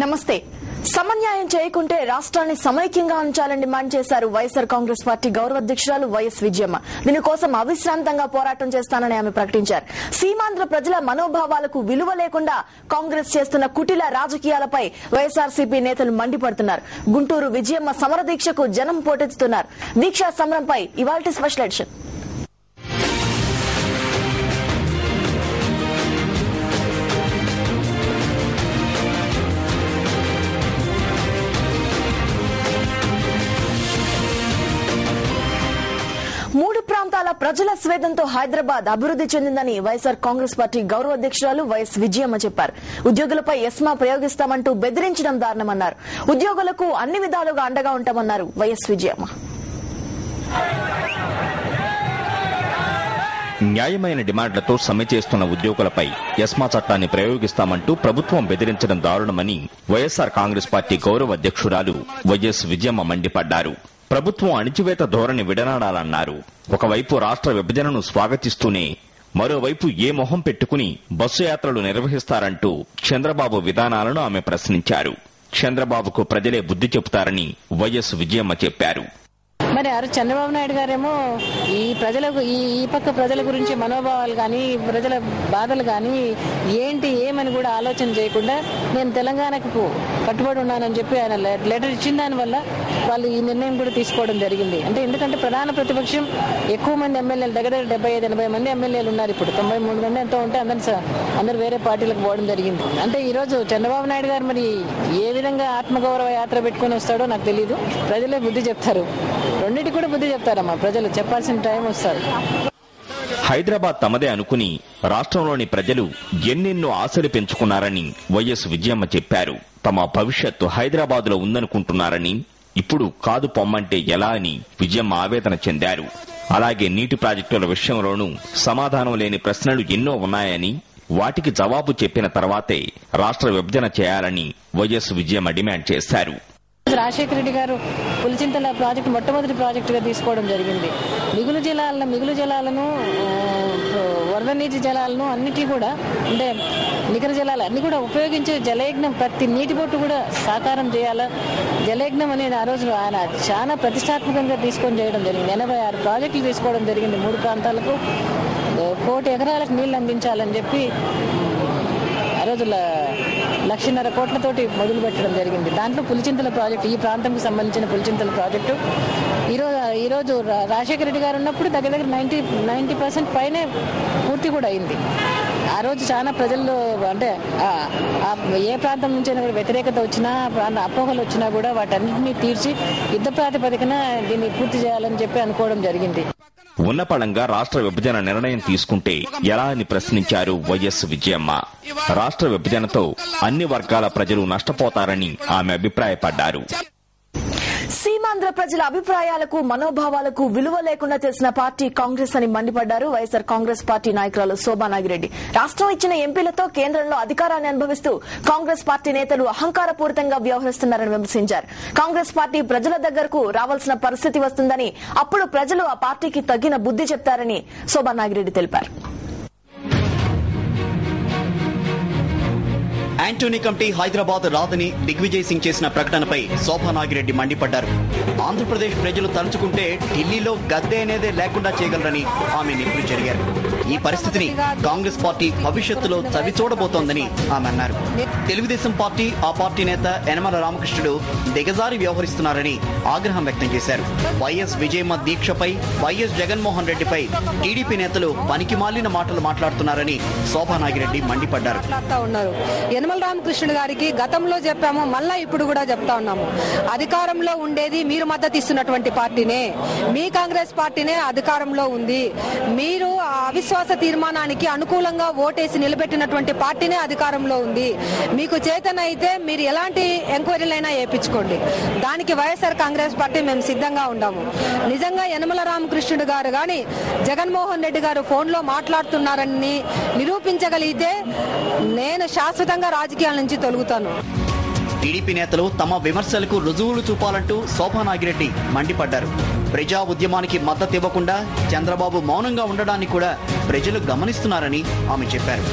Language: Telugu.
నమస్తే. సమన్యాయం చేయకుంటే రాష్ట్రాన్ని సమైక్యంగా ఉంచాలని డిమాండ్ చేశారు వైఎస్ఆర్ కాంగ్రెస్ పార్టీ గౌరవ అధ్యక్షురాలు వైఎస్ విజయమ్మ. దీనికోసం అవిశ్రాంతంగా పోరాటం చేస్తానని ఆమె ప్రకటించారు. సీమాంధ్ర ప్రజల మనోభావాలకు విలువ లేకుండా కాంగ్రెస్ చేస్తున్న కుటిల రాజకీయాలపై వైఎస్ఆర్సీపీ నేతలు మండిపడుతున్నారు. గుంటూరు విజయమ్మ సమర దీక్షకు జనం పోటెత్తుతున్నారు. దీక్షా సమరంపై ఇవాల్టి స్పెషల్ ఎడిషన్. మూడు ప్రాంతాల ప్రజల స్వేదంతో హైదరాబాద్ అభివృద్ది చెందిందని వైఎస్ఆర్ కాంగ్రెస్ పార్టీ గౌరవ అధ్యక్షురాలు వైఎస్ విజయమ్మ చెప్పారు. ఉద్యోగులపై ఎస్మా ప్రయోగిస్తామంటూ బెదిరించడం దారుణమన్నారు. ఉద్యోగులకు అన్ని విధాలుగా అండగా ఉంటామన్నారు వైఎస్ విజయమ్మ. న్యాయమైన డిమాండ్లతో సమ్మె చేస్తున్న ఉద్యోగులపై ఎస్మా చట్టాన్ని ప్రయోగిస్తామంటూ ప్రభుత్వం బెదిరించడం దారుణమని వైఎస్ఆర్ కాంగ్రెస్ పార్టీ గౌరవ అధ్యక్షురాలు వైఎస్ విజయమ్మ మండిపడ్డారు. ప్రభుత్వం అణిచివేత ధోరణి విడనాడాలన్నారు. ఒకవైపు రాష్ట్ర విభజనను స్వాగతిస్తూనే మరోవైపు ఏ మొహం పెట్టుకుని బస్సు యాత్రలు నిర్వహిస్తారంటూ చంద్రబాబు విధానాలను ఆమె ప్రశ్నించారు. చంద్రబాబుకు ప్రజలే బుద్ధి చెబుతారని వైఎస్ విజయమ్మ చెప్పారు. మరి చంద్రబాబు నాయుడు గారేమో ఈ ప్రజలకు ఈ పక్క ప్రజల గురించి మనోభావాలు కానీ ప్రజల బాధలు కానీ ఏమని కూడా ఆలోచన చేయకుండా నేను తెలంగాణకు కట్టుబడి ఉన్నానని చెప్పి ఆయన లెటర్ ఇచ్చిన దానివల్ల వాళ్ళు ఈ నిర్ణయం కూడా తీసుకోవడం జరిగింది. అంటే ఎందుకంటే ప్రధాన ప్రతిపక్షం ఎక్కువ మంది ఎమ్మెల్యేలు దగ్గర 75-80 మంది ఎమ్మెల్యేలు ఉన్నారు. ఇప్పుడు 93 మంది ఎంతో ఉంటే అందరూ వేరే పార్టీలకు పోవడం జరిగింది. అంటే ఈ రోజు చంద్రబాబు నాయుడు గారు మరి ఏ విధంగా ఆత్మగౌరవ యాత్ర పెట్టుకుని వస్తాడో నాకు తెలియదు. ప్రజలే బుద్ధి చెప్తారు. రెండింటి కూడా బుద్ధి చెప్తారమ్మా. ప్రజలు చెప్పాల్సిన టైం వస్తారు. హైదరాబాద్ తమదే అనుకుని రాష్ట్రంలోని ప్రజలు ఎన్నెన్నో ఆశలు పెంచుకున్నారని వైఎస్ విజయమ్మ చెప్పారు. తమ భవిష్యత్తు హైదరాబాద్ లో ఉందనుకుంటున్నారని, ఇప్పుడు కాదు పొమ్మంటే ఎలా అని విజయమ్మ ఆవేదన చెందారు. అలాగే నీటి ప్రాజెక్టుల విషయంలోనూ సమాధానం లేని ప్రశ్నలు ఎన్నో ఉన్నాయని, వాటికి జవాబు చెప్పిన తర్వాతే రాష్ట్ర విభజన చేయాలని వైఎస్ విజయమ్మ డిమాండ్ చేశారు. రాజశేఖర రెడ్డి గారు పులిచింతల ప్రాజెక్టు మొట్టమొదటి ప్రాజెక్టుగా తీసుకోవడం జరిగింది. మిగులు జలాలను వరద నీటి జలాలను అన్నిటి కూడా అంటే నికర జలాలు అన్ని కూడా ఉపయోగించే జలయజ్ఞం ప్రతి నీటి బొట్టు కూడా సాకారం చేయాలా. జలయజ్ఞం అనేది ఆ రోజు ఆయన చాలా ప్రతిష్టాత్మకంగా తీసుకొని చేయడం జరిగింది. 86 ప్రాజెక్టులు తీసుకోవడం జరిగింది. 3 ప్రాంతాలకు 1 కోటి ఎకరాలకు నీళ్లు అందించాలని చెప్పి ఆ రోజు 1,50,000 కోట్లతోటి మొదలు పెట్టడం జరిగింది. దాంట్లో పులిచింతల ప్రాజెక్టు, ఈ ప్రాంతంకు సంబంధించిన పులిచింతల ప్రాజెక్టు ఈరోజు రాజశేఖర రెడ్డి గారు ఉన్నప్పుడు దగ్గర 90% పైనే పూర్తి కూడా అయింది. ఆ రోజు చాలా ప్రజల్లో అంటే ఏ ప్రాంతం నుంచైనా కూడా వ్యతిరేకత వచ్చినా అపోహలు వచ్చినా కూడా వాటన్నింటినీ తీర్చి యుద్ధ ప్రాతిపదికన దీన్ని పూర్తి చేయాలని చెప్పి అనుకోవడం జరిగింది. ఉన్నపళంగా రాష్ట్ర విభజన నిర్ణయం తీసుకుంటే ఎలా అని ప్రశ్నించారు వైఎస్ విజయమ్మ. రాష్ట్ర విభజనతో అన్ని వర్గాల ప్రజలు నష్టపోతారని ఆమె అభిప్రాయపడ్డారు. సీమాంధ్ర ప్రజల అభిప్రాయాలకు మనోభావాలకు విలువ లేకుండా చేసిన పార్టీ కాంగ్రెస్ అని మండిపడ్డారు వైఎస్ఆర్ కాంగ్రెస్ పార్టీ నాయకురాలు శోభా నాగిరెడ్డి. రాష్ట్రం ఇచ్చిన ఎంపీలతో కేంద్రంలో అధికారాన్ని అనుభవిస్తూ కాంగ్రెస్ పార్టీ నేతలు అహంకారపూరితంగా వ్యవహరిస్తున్నారని విమర్శించారు. కాంగ్రెస్ పార్టీ ప్రజల దగ్గరకు రావాల్సిన పరిస్థితి వస్తుందని, అప్పుడు ప్రజలు ఆ పార్టీకి తగిన బుద్ధి చెప్తారని శోభా నాగిరెడ్డి తెలిపారు. యాంటోనీ కమిటీ హైదరాబాద్ రాదని దిగ్విజయ్ సింగ్ చేసిన ప్రకటనపై శోభా నాగిరెడ్డి మండిపడ్డారు. ఆంధ్రప్రదేశ్ ప్రజలు తలుచుకుంటే ఢిల్లీలో గద్దె అనేదే లేకుండా చేయగలరని ఆమె నిపుణులు జరిగారు. ఈ పరిస్థితిని కాంగ్రెస్ పార్టీ భవిష్యత్తులో చవిచూడబోతోందని ఆమె అన్నారు. తెలుగుదేశం పార్టీ, ఆ పార్టీ నేత యనమల రామకృష్ణుడు దిగజారి వ్యవహరిస్తున్నారని ఆగ్రహం వ్యక్తం చేశారు. వైఎస్ విజయమ్మ దీక్షపై, వైఎస్ జగన్మోహన్ రెడ్డిపై టీడీపీ నేతలు పనికిమాలిన మాటలు మాట్లాడుతున్నారని శోభా నాగిరెడ్డి మండిపడ్డారు. యనమల రామకృష్ణుడు గారికి గతంలో చెప్పాము, మళ్ళా ఇప్పుడు కూడా చెప్తా ఉన్నాము. అధికారంలో ఉండేది మీరు మద్దతు ఇస్తున్నటువంటి పార్టీనే, మీ కాంగ్రెస్ పార్టీనే అధికారంలో ఉంది. మీరు అవిశ్వాస తీర్మానానికి అనుకూలంగా ఓటేసి నిలబెట్టినటువంటి పార్టీనే అధికారంలో ఉంది. మీకు చేతనైతే మీరు ఎలాంటి ఎంక్వైరీలైనా వేయించుకోండి. దానికి వైఎస్ఆర్ కాంగ్రెస్ పార్టీ మేము సిద్ధంగా ఉన్నాము. నిజంగా యనమల రామకృష్ణుడు గారు గాని జగన్మోహన్ రెడ్డి గారు ఫోన్లో మాట్లాడుతున్నారని నిరూపించగలిగితే నేను శాశ్వతంగా రాజకీయాల నుంచి తొలగుతాను. టీడీపీ నేతలు తమ విమర్శలకు రుజువులు చూపాలంటూ శోభా నాగిరెడ్డి మండిపడ్డారు. ప్రజా ఉద్యమానికి మద్దతు ఇవ్వకుండా చంద్రబాబు మౌనంగా ఉండడాన్ని కూడా ప్రజలు గమనిస్తున్నారని ఆమె చెప్పారు.